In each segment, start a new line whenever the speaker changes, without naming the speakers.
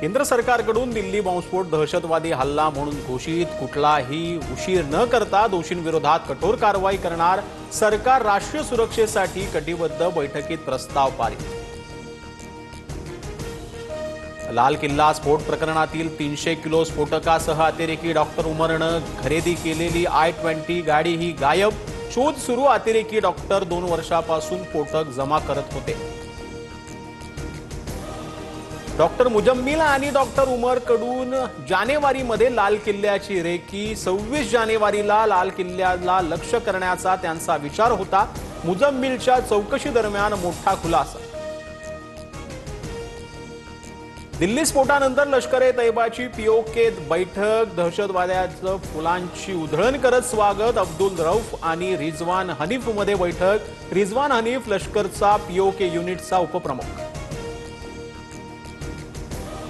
केंद्र सरकारकडून दिल्ली बॉम्बस्फोट दहशतवादी हल्ला म्हणून घोषित, कुठलाही उशीर न करता दोषींविरोधात कठोर कारवाई करणार सरकार, राष्ट्रीय सुरक्षेसाठी कटिबद्ध, बैठकीत प्रस्ताव पारित। लाल किल्ला स्फोट प्रकरणातील 300 किलो स्फोटकासह अतिरेकी डॉक्टर उमरनं खरेदी केलेली I-20 गाडी ही गायब, शोध सुरू। अतिरेकी डॉक्टर 2 वर्षापासून स्फोटक जमा करत होते। डॉक्टर मुजम्मिल आणि डॉक्टर उमर कडून जानेवारीमध्ये लाल किल्ल्याची रेकी, 26 जानेवारीला लाल किल्ल्याला लक्ष्य करण्याचा त्यांचा विचार होता। मुजम्मिलच्या चौकशी दरम्यान मोठा खुलासा। दिल्ली स्फोटानंतर लष्कर-ए-तैयबाची POK बैठक, दहशतवाद्याचं फुलांची उधळण करत स्वागत। अब्दुल रऊफ आणि रिजवान हनीफमध्ये बैठक, रिजवान हनीफ लष्करचा POK युनिटचा उपप्रमुख।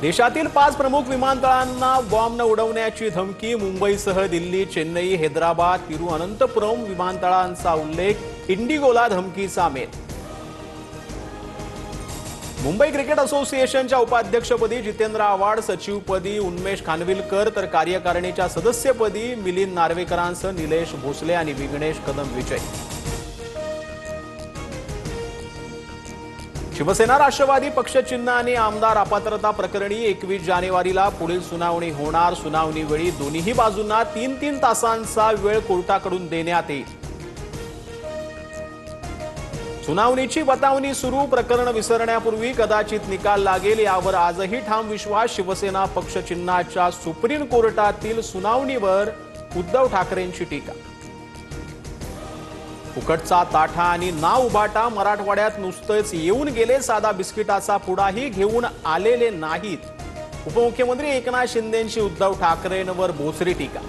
देशातील 5 प्रमुख विमानतळांना बॉम्ब उडवण्याची धमकी, मुंबईसह दिल्ली, चेन्नई, हैदराबाद, तिरुअनंतपुरम विमानतळांचा उल्लेख, इंडिगोला धमकीचा मेल। मुंबई क्रिकेट असोसिएशनच्या उपाध्यक्षपदी जितेंद्र आव्हाड, सचिवपदी उन्मेष खानविलकर, तर कार्यकारिणीच्या सदस्यपदी मिलिंद नार्वेकरांसह निलेश भोसले आणि विघ्नेश कदम विजय। शिवसेना राष्ट्रवादी पक्षचिन्ह आणि आमदार अपात्रता प्रकरणी 21 जानेवारीला पुढील सुनावणी होणार। सुनावणीवेळी दोन्ही बाजूंना 3-3 तासांचा वेळ कोर्टाकडून देण्यात येईल। सुनावणीची बतावणी सुरू, प्रकरण विसरण्यापूर्वी कदाचित निकाल लागेल यावर आजही ठाम विश्वास। शिवसेना पक्षचिन्हाच्या सुप्रीम कोर्टातील सुनावणीवर उद्धव ठाकरेंची टीका। फुकटचा ताठा आणि ना उभाटा, मराठवाड्यात नुसतेच येऊन गेले, साधा बिस्किटाचा पुडाही घेऊन आलेले नाहीत। उपमुख्यमंत्री एकनाथ शिंदेंची उद्धव ठाकरेंवर बोचरी टीका।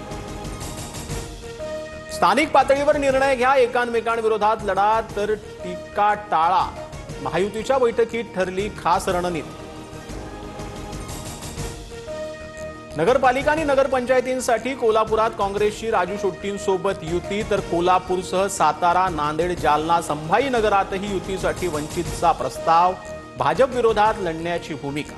स्थानिक पातळीवर निर्णय घ्या, एकांमेकांविरोधात लढा तर टीका टाळा, महायुतीच्या बैठकीत ठरली खास रणनीती। नगरपालिका आणि नगरपंचायतींसाठी कोल्हापुरात काँग्रेसची राजू शेट्टींसोबत युती, तर कोल्हापूरसह सातारा, नांदेड, जालना, संभाजीनगरातही युतीसाठी वंचितचा प्रस्ताव, भाजप विरोधात लढण्याची भूमिका।